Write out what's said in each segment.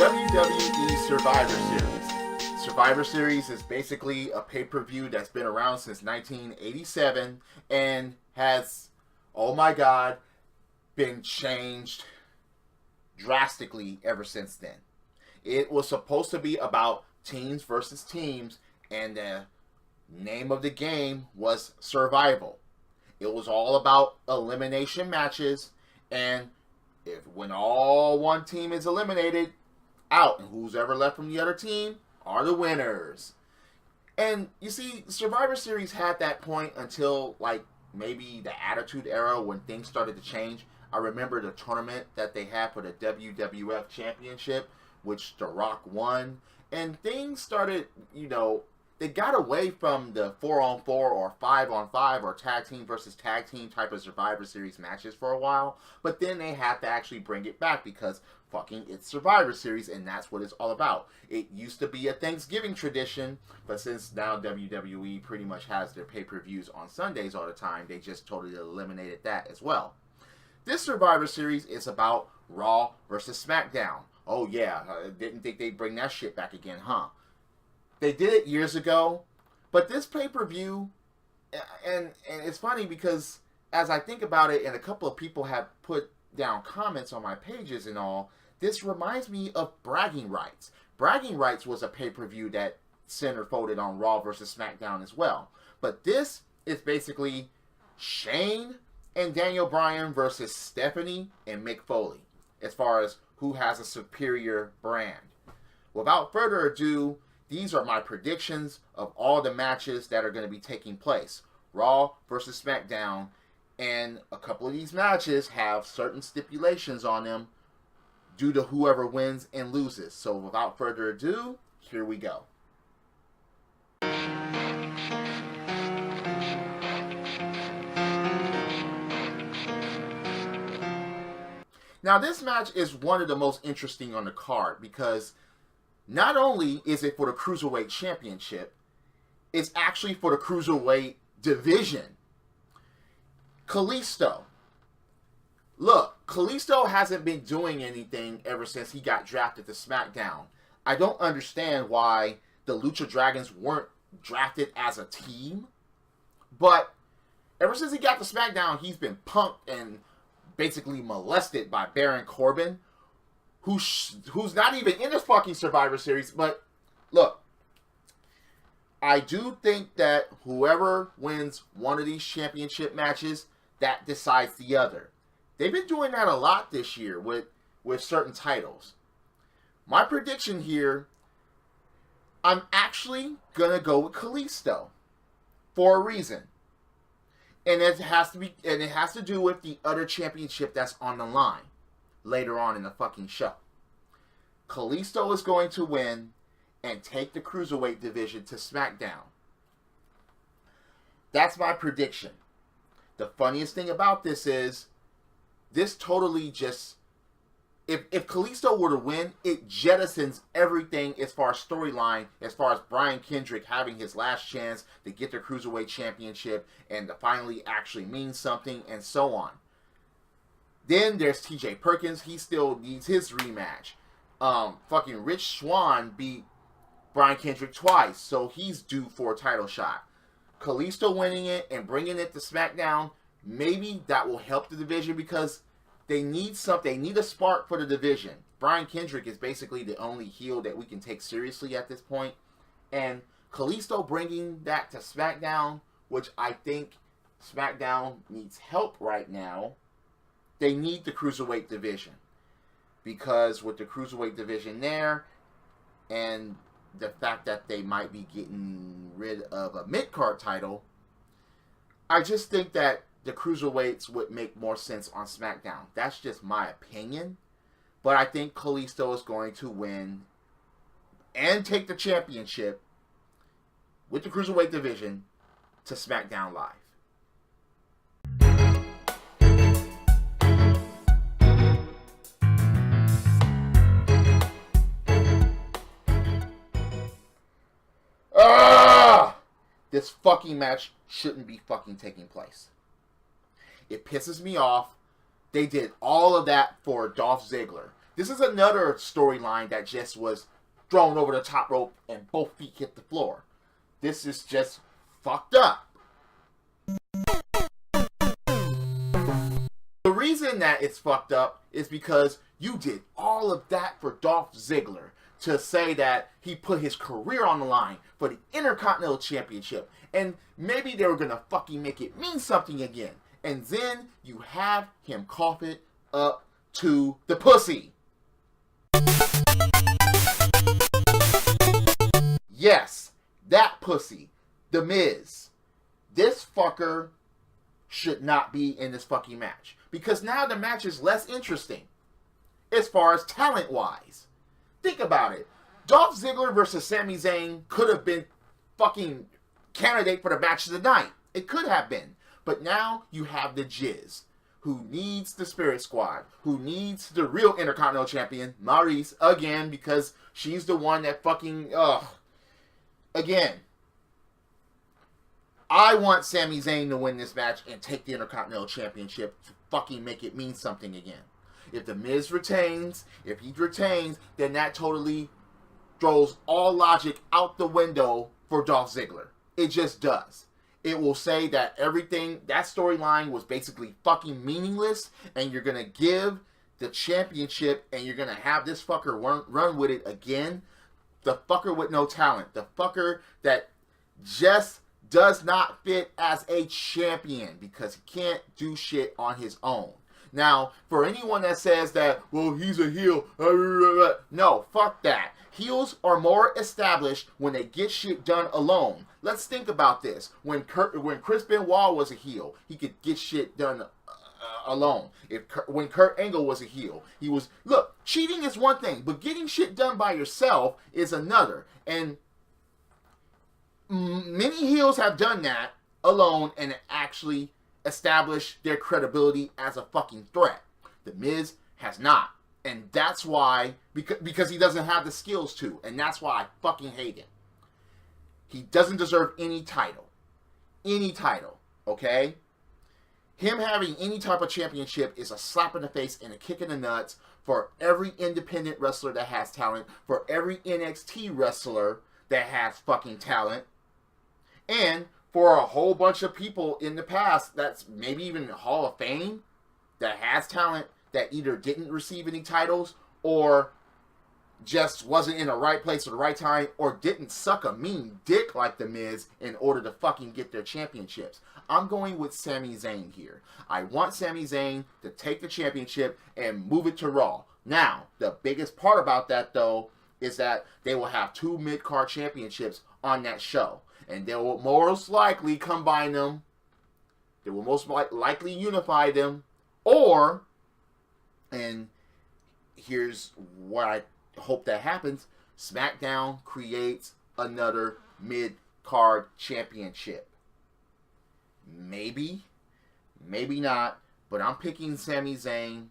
WWE Survivor Series. Survivor Series is basically a pay-per-view that's been around since 1987 and has, oh my god, been changed drastically ever since then. It was supposed to be about teams versus teams, and the name of the game was Survival. It was all about elimination matches, and when all one team is eliminated, out, and who's ever left from the other team are the winners. And you see, Survivor Series had that point until like maybe the Attitude Era when things started to change. I remember the tournament that they had for the WWF Championship, which The Rock won, and things started, they got away from the 4-on-4 or 5-on-5 or tag team versus tag team type of Survivor Series matches for a while, but then they had to actually bring it back because fucking it's Survivor Series and that's what it's all about. It used to be a Thanksgiving tradition, but since now WWE pretty much has their pay-per-views on Sundays all the time, they just totally eliminated that as well. This Survivor Series is about Raw vs Smackdown. Oh yeah, didn't think they'd bring that shit back again, huh? They did it years ago, but this pay-per-view, and it's funny because as I think about it, and a couple of people have put down comments on my pages and all, this reminds me of Bragging Rights. Bragging Rights was a pay-per-view that centerfolded on Raw vs Smackdown as well. But this is basically Shane and Daniel Bryan versus Stephanie and Mick Foley, as far as who has a superior brand. Without further ado, these are my predictions of all the matches that are going to be taking place. Raw versus SmackDown. And a couple of these matches have certain stipulations on them due to whoever wins and loses. So without further ado, here we go. Now this match is one of the most interesting on the card because not only is it for the Cruiserweight Championship, it's actually for the Cruiserweight division. Kalisto. Look, Kalisto hasn't been doing anything ever since he got drafted to SmackDown. I don't understand why the Lucha Dragons weren't drafted as a team. But ever since he got to SmackDown, he's been punked and basically molested by Baron Corbin, who's not even in this fucking Survivor Series. But look, I do think that whoever wins one of these championship matches, that decides the other. They've been doing that a lot this year with certain titles. My prediction here, I'm actually gonna go with Kalisto for a reason. And it has to do with the other championship that's on the line later on in the fucking show. Kalisto is going to win and take the Cruiserweight division to SmackDown. That's my prediction. The funniest thing about this is, this totally just, if Kalisto were to win, it jettisons everything as far as storyline, as far as Brian Kendrick having his last chance to get the Cruiserweight Championship and to finally actually mean something, and so on. Then there's TJ Perkins. He still needs his rematch. Fucking Rich Swann beat Brian Kendrick twice, so he's due for a title shot. Kalisto winning it and bringing it to SmackDown, maybe that will help the division because they need something. They need a spark for the division. Brian Kendrick is basically the only heel that we can take seriously at this point. And Kalisto bringing that to SmackDown, which I think SmackDown needs help right now. They need the Cruiserweight division. Because with the Cruiserweight division there, and the fact that they might be getting rid of a mid-card title, I just think that the Cruiserweights would make more sense on SmackDown. That's just my opinion. But I think Kalisto is going to win and take the championship with the Cruiserweight division to SmackDown Live. This fucking match shouldn't be fucking taking place. It pisses me off. They did all of that for Dolph Ziggler. This is another storyline that just was thrown over the top rope and both feet hit the floor. This is just fucked up. The reason that it's fucked up is because you did all of that for Dolph Ziggler to say that he put his career on the line for the Intercontinental Championship. And maybe they were going to fucking make it mean something again. And then you have him cough it up to the pussy. Yes, that pussy. The Miz. This fucker should not be in this fucking match. Because now the match is less interesting. As far as talent-wise. Think about it. Dolph Ziggler versus Sami Zayn could have been fucking candidate for the match of the night. It could have been. But now you have the Jizz, who needs the Spirit Squad, who needs the real Intercontinental Champion, Maryse, again, because she's the one that fucking, again, I want Sami Zayn to win this match and take the Intercontinental Championship to fucking make it mean something again. If the Miz retains, then that totally throws all logic out the window for Dolph Ziggler. It just does. It will say that everything, that storyline was basically fucking meaningless, and you're going to give the championship, and you're going to have this fucker run with it again. The fucker with no talent. The fucker that just does not fit as a champion because he can't do shit on his own. Now, for anyone that says that, well, he's a heel, no, fuck that. Heels are more established when they get shit done alone. Let's think about this. When Chris Benoit was a heel, he could get shit done alone. When Kurt Angle was a heel, he was... Look, cheating is one thing, but getting shit done by yourself is another. And many heels have done that alone and actually established their credibility as a fucking threat. The Miz has not. And that's why, because he doesn't have the skills to. And that's why I fucking hate him. He doesn't deserve any title. Any title. Okay? Him having any type of championship is a slap in the face and a kick in the nuts for every independent wrestler that has talent. For every NXT wrestler that has fucking talent. And for a whole bunch of people in the past that's maybe even Hall of Fame that has talent that either didn't receive any titles or just wasn't in the right place at the right time or didn't suck a mean dick like The Miz in order to fucking get their championships. I'm going with Sami Zayn here. I want Sami Zayn to take the championship and move it to Raw. Now, the biggest part about that, though, is that they will have 2 mid-card championships on that show. And they will most likely combine them. They will most likely unify them. Or, and here's what I hope that happens, SmackDown creates another mid-card championship. Maybe. Maybe not. But I'm picking Sami Zayn.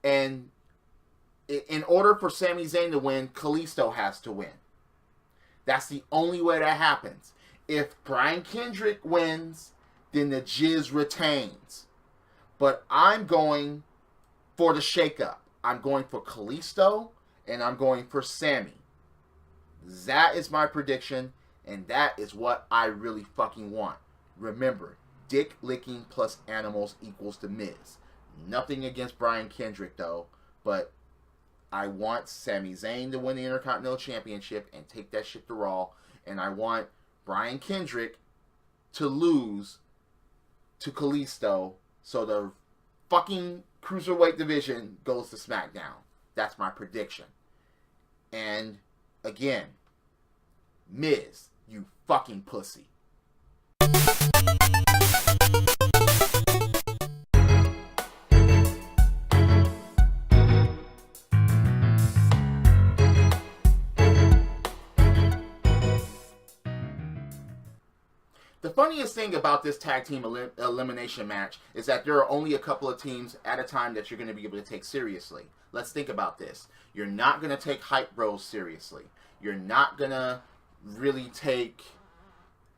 And in order for Sami Zayn to win, Kalisto has to win. That's the only way that happens. If Brian Kendrick wins, then the Jizz retains. But I'm going for the shakeup. I'm going for Kalisto, and I'm going for Sami. That is my prediction, and that is what I really fucking want. Remember, dick licking plus animals equals The Miz. Nothing against Brian Kendrick, though, but I want Sami Zayn to win the Intercontinental Championship and take that shit to Raw, and I want Brian Kendrick to lose to Kalisto so the fucking Cruiserweight division goes to SmackDown. That's my prediction. And again, Miz, you fucking pussy. The funniest thing about this tag team elimination match is that there are only a couple of teams at a time that you're going to be able to take seriously. Let's think about this. You're not going to take Hype Bros seriously. You're not going to really take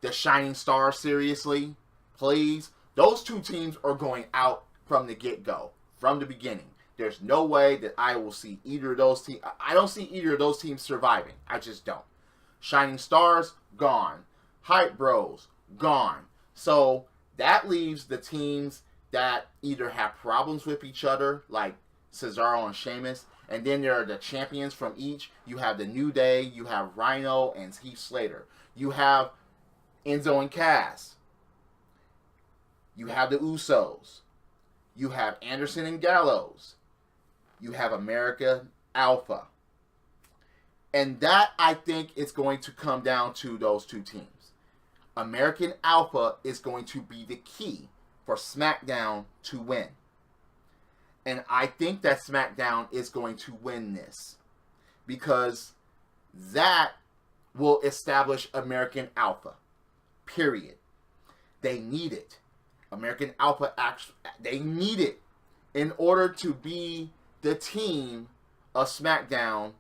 the Shining Star seriously. Please. Those two teams are going out from the get-go, from the beginning. There's no way that I will see either of those teams. I don't see either of those teams surviving. I just don't. Shining Stars, gone. Hype Bros, gone. So that leaves the teams that either have problems with each other, like Cesaro and Sheamus, and then there are the champions from each. You have the New Day, you have Rhino and Heath Slater. You have Enzo and Cass. You have the Usos. You have Anderson and Gallows. You have American Alpha. And that, I think, is going to come down to those two teams. American Alpha is going to be the key for SmackDown to win. And I think that SmackDown is going to win this. Because that will establish American Alpha. Period. They need it. American Alpha, they need it in order to be the team of SmackDown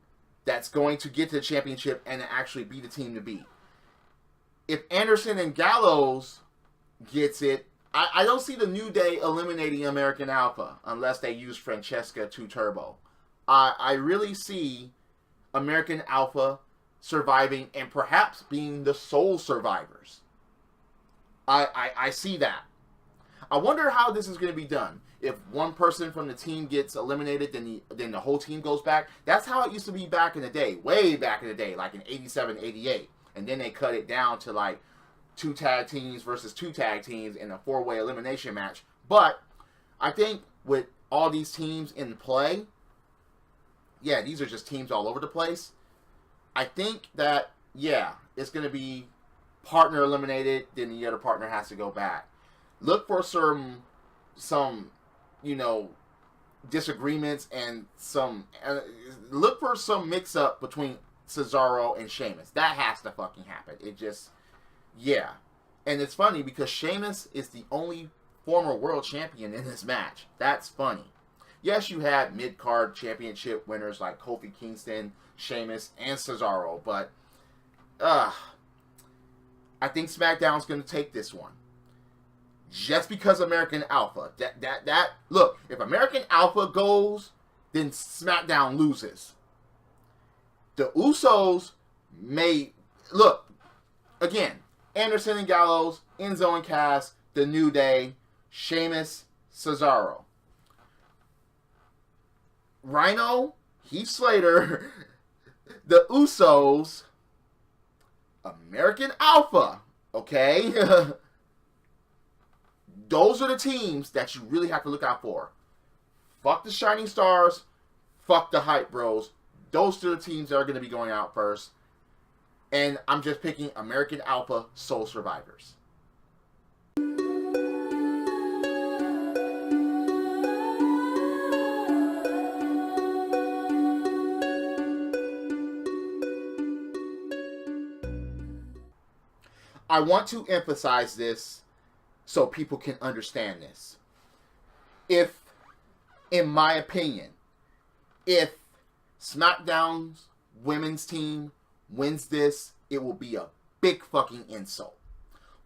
that's going to get to the championship and actually be the team to beat. If Anderson and Gallows gets it, I don't see the New Day eliminating American Alpha unless they use Francesca 2 Turbo. I really see American Alpha surviving and perhaps being the sole survivors. I see that. I wonder how this is going to be done. If one person from the team gets eliminated, then the whole team goes back. That's how it used to be back in the day. Way back in the day, like in 87, 88. And then they cut it down to like 2 tag teams versus 2 tag teams in a 4-way elimination match. But I think with all these teams in play, yeah, these are just teams all over the place. I think that, yeah, it's going to be partner eliminated, then the other partner has to go back. Look for some disagreements and look for some mix-up between Cesaro and Sheamus. That has to fucking happen. It just, yeah. And it's funny because Sheamus is the only former world champion in this match. That's funny. Yes, you had mid-card championship winners like Kofi Kingston, Sheamus, and Cesaro, but I think SmackDown's going to take this one. Just because American Alpha. Look, if American Alpha goes, then SmackDown loses. The Usos may... Look, again, Anderson and Gallows, Enzo and Cass, The New Day, Sheamus, Cesaro. Rhino, Heath Slater, the Usos, American Alpha, okay? Those are the teams that you really have to look out for. Fuck the Shining Stars. Fuck the Hype Bros. Those are the teams that are going to be going out first. And I'm just picking American Alpha sole survivors. I want to emphasize this so people can understand this. If, in my opinion, if SmackDown's women's team wins this, it will be a big fucking insult.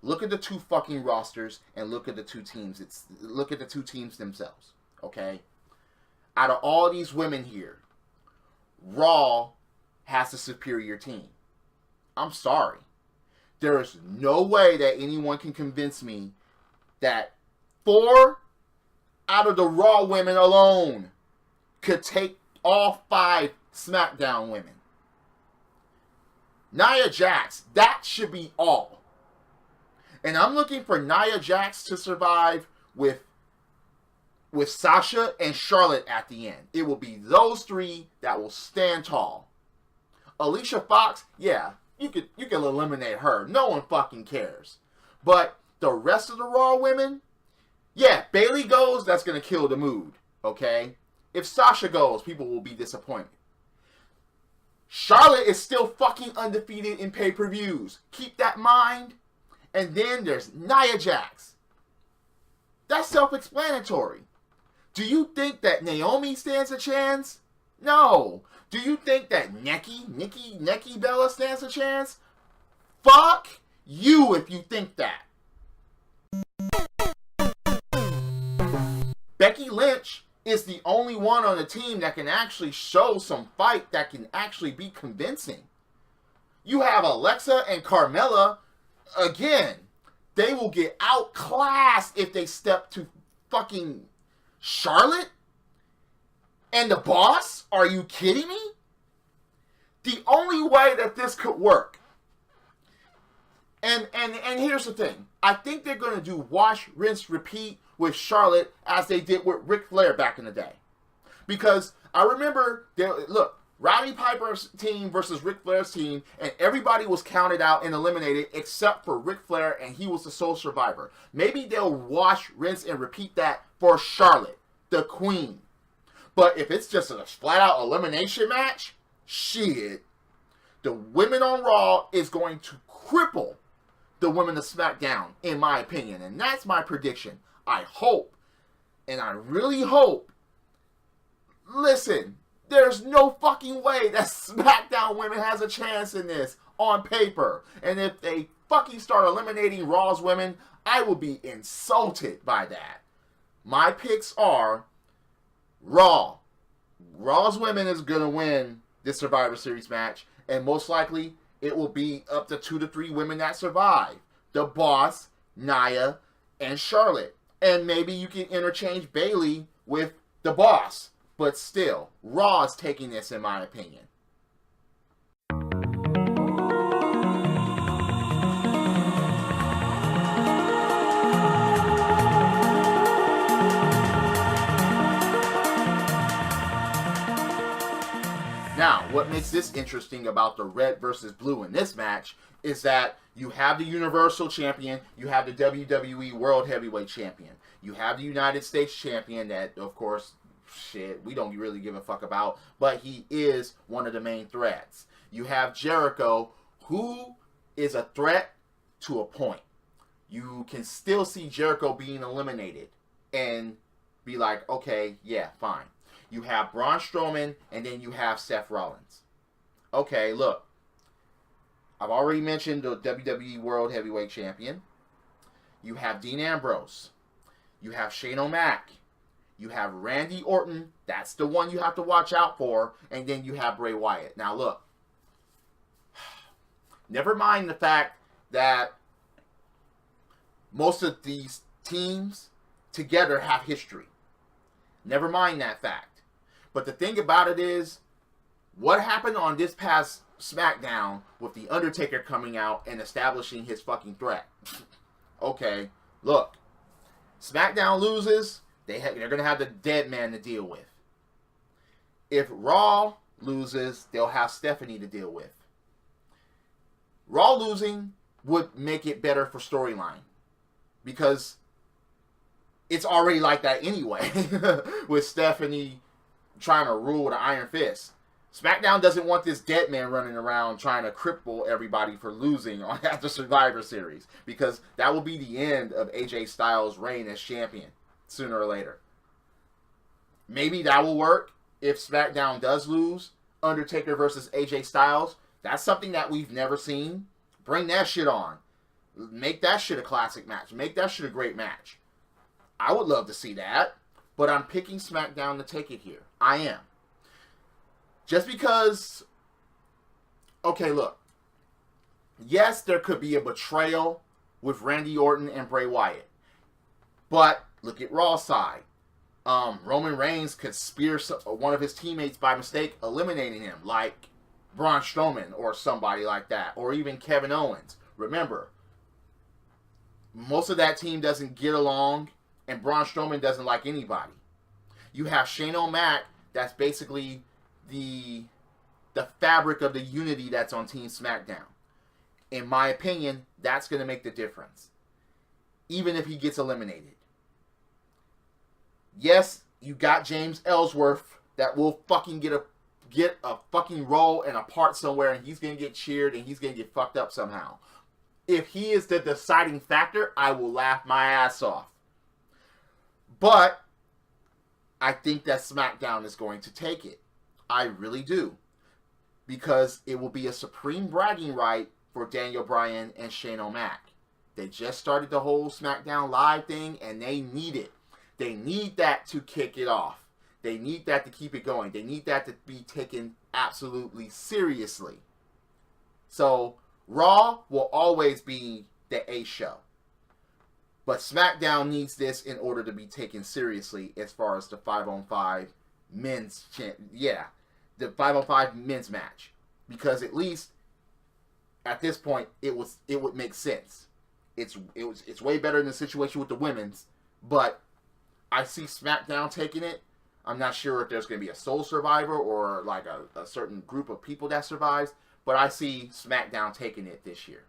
Look at the 2 fucking rosters and look at the 2 teams. Look at the 2 teams themselves, okay? Out of all these women here, Raw has the superior team. I'm sorry. There is no way that anyone can convince me that 4 out of the Raw women alone could take all 5 SmackDown women. Nia Jax, that should be all. And I'm looking for Nia Jax to survive with Sasha and Charlotte at the end. It will be those 3 that will stand tall. Alicia Fox, yeah, you can eliminate her. No one fucking cares. But the rest of the Raw women, yeah, Bayley goes, that's going to kill the mood, okay? If Sasha goes, people will be disappointed. Charlotte is still fucking undefeated in pay-per-views. Keep that in mind. And then there's Nia Jax. That's self-explanatory. Do you think that Naomi stands a chance? No. Do you think that Nikki Bella stands a chance? Fuck you if you think that. Becky Lynch, is the only one on the team that can actually show some fight that can actually be convincing. You have Alexa and Carmella, again, they will get outclassed if they step to fucking Charlotte and the Boss. Are you kidding me? The only way that this could work, and here's the thing, I think they're going to do wash, rinse, repeat with Charlotte as they did with Ric Flair back in the day. Because I remember, look, Roddy Piper's team versus Ric Flair's team, and everybody was counted out and eliminated except for Ric Flair, and he was the sole survivor. Maybe they'll wash, rinse, and repeat that for Charlotte, the queen. But if it's just a flat-out elimination match, shit, the women on Raw is going to cripple the women of SmackDown, in my opinion. And that's my prediction. I hope, and I really hope, listen, there's no fucking way that SmackDown women has a chance in this on paper. And if they fucking start eliminating Raw's women, I will be insulted by that. My picks are Raw. Raw's women is going to win this Survivor Series match. And most likely, it will be up to 2 to 3 women that survive. The Boss, Nia, and Charlotte. And maybe you can interchange Bayley with the Boss. But still, Raw is taking this, in my opinion. Now, what makes this interesting about the red versus blue in this match is that you have the Universal Champion, you have the WWE World Heavyweight Champion, you have the United States Champion that, of course, shit, we don't really give a fuck about, but he is one of the main threats. You have Jericho, who is a threat to a point. You can still see Jericho being eliminated and be like, okay, yeah, fine. You have Braun Strowman, and then you have Seth Rollins. Okay, look. I've already mentioned the WWE World Heavyweight Champion. You have Dean Ambrose. You have Shane O'Mac. You have Randy Orton. That's the one you have to watch out for. And then you have Bray Wyatt. Now, look. Never mind the fact that most of these teams together have history. Never mind that fact. But the thing about it is, what happened on this past SmackDown with The Undertaker coming out and establishing his fucking threat? Okay, look. SmackDown loses, they're going to have the dead man to deal with. If Raw loses, they'll have Stephanie to deal with. Raw losing would make it better for storyline. Because it's already like that anyway. With Stephanie trying to rule with an iron fist. SmackDown doesn't want this dead man running around trying to cripple everybody for losing at the Survivor Series. Because that will be the end of AJ Styles' reign as champion. Sooner or later. Maybe that will work if SmackDown does lose. Undertaker versus AJ Styles. That's something that we've never seen. Bring that shit on. Make that shit a classic match. Make that shit a great match. I would love to see that. But I'm picking SmackDown to take it here. I am. Just because... Okay, look. Yes, there could be a betrayal with Randy Orton and Bray Wyatt. But look at Raw's side. Roman Reigns could spear one of his teammates by mistake, eliminating him. Like Braun Strowman or somebody like that. Or even Kevin Owens. Remember, most of that team doesn't get along. And Braun Strowman doesn't like anybody. You have Shane O'Mac, that's basically the fabric of the unity that's on Team SmackDown. In my opinion, that's going to make the difference. Even if he gets eliminated. Yes, you got James Ellsworth that will fucking get a fucking role and a part somewhere, and he's going to get cheered and he's going to get fucked up somehow. If he is the deciding factor, I will laugh my ass off. But I think that SmackDown is going to take it. I really do. Because it will be a supreme bragging right for Daniel Bryan and Shane O'Mac. They just started the whole SmackDown Live thing, and they need it. They need that to kick it off. They need that to keep it going. They need that to be taken absolutely seriously. So Raw will always be the A show. But SmackDown needs this in order to be taken seriously as far as the 5-on-5 men's the 5-on-5 men's match. Because at least at this point it would make sense. It's way better than the situation with the women's, but I see SmackDown taking it. I'm not sure if there's going to be a sole survivor or like a certain group of people that survives, but I see SmackDown taking it this year.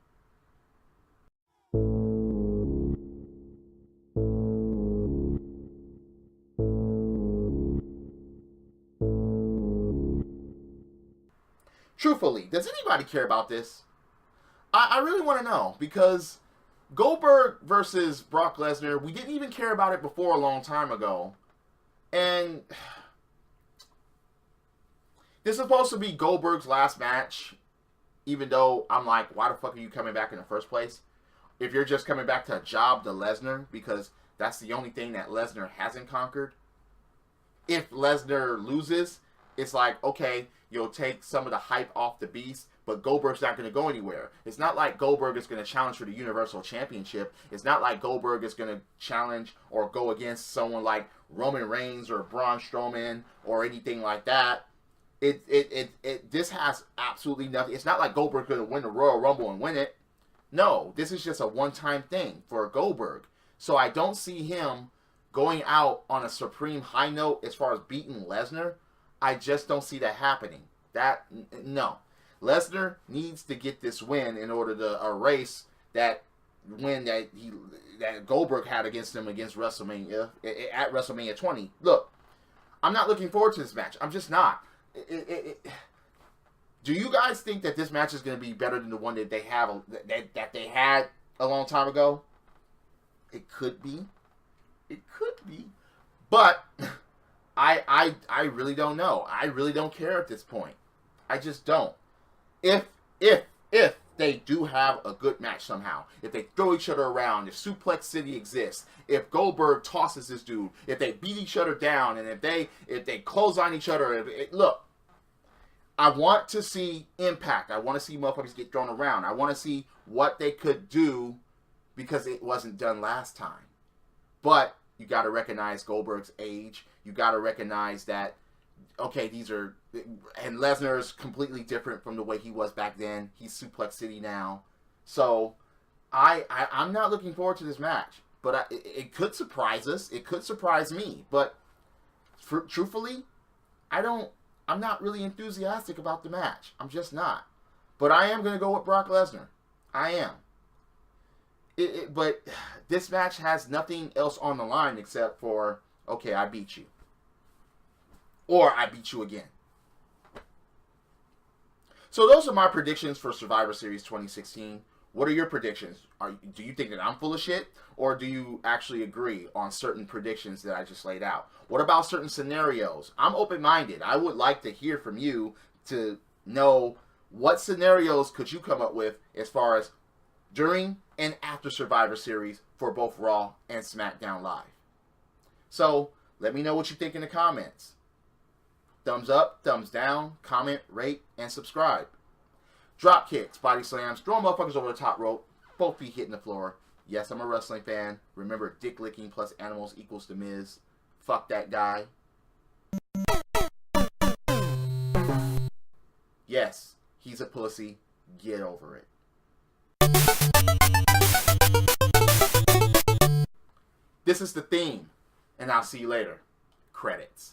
Truthfully, does anybody care about this? I really want to know, because Goldberg versus Brock Lesnar, we didn't even care about it before a long time ago. And this is supposed to be Goldberg's last match, even though I'm like, why the fuck are you coming back in the first place? If you're just coming back to job to Lesnar, because that's the only thing that Lesnar hasn't conquered. If Lesnar loses, it's like, okay, you'll take some of the hype off the beast, but Goldberg's not going to go anywhere. It's not like Goldberg is going to challenge for the Universal Championship. It's not like Goldberg is going to challenge or go against someone like Roman Reigns or Braun Strowman or anything like that. This has absolutely nothing. It's not like Goldberg's going to win the Royal Rumble and win it. No, this is just a one-time thing for Goldberg. So I don't see him going out on a supreme high note as far as beating Lesnar. I just don't see that happening. No. Lesnar needs to get this win in order to erase that win that Goldberg had against him against WrestleMania at WrestleMania 20. Look, I'm not looking forward to this match. I'm just not. Do you guys think that this match is going to be better than the one that they have that they had a long time ago? It could be. It could be. But I really don't know. I really don't care at this point. I just don't. If they do have a good match somehow, if they throw each other around, if Suplex City exists, if Goldberg tosses this dude, if they beat each other down, and if they close on each other, look, I want to see impact. I want to see motherfuckers get thrown around. I want to see what they could do because it wasn't done last time. But you got to recognize Goldberg's age. You got to recognize that, okay, and Lesnar is completely different from the way he was back then. He's Suplex City now. So I'm not looking forward to this match. But it could surprise us. It could surprise me. But truthfully, I'm not really enthusiastic about the match. I'm just not. But I am going to go with Brock Lesnar. I am. But this match has nothing else on the line except for, okay, I beat you. Or I beat you again. So those are my predictions for Survivor Series 2016. What are your predictions? Do you think that I'm full of shit? Or do you actually agree on certain predictions that I just laid out? What about certain scenarios? I'm open-minded. I would like to hear from you to know what scenarios could you come up with as far as during and after Survivor Series for both Raw and SmackDown Live. So let me know what you think in the comments. Thumbs up, thumbs down, comment, rate, and subscribe. Drop kicks, body slams, throwing motherfuckers over the top rope, both feet hitting the floor. Yes, I'm a wrestling fan. Remember, dick licking plus animals equals The Miz. Fuck that guy. Yes, he's a pussy. Get over it. This is the theme, and I'll see you later. Credits.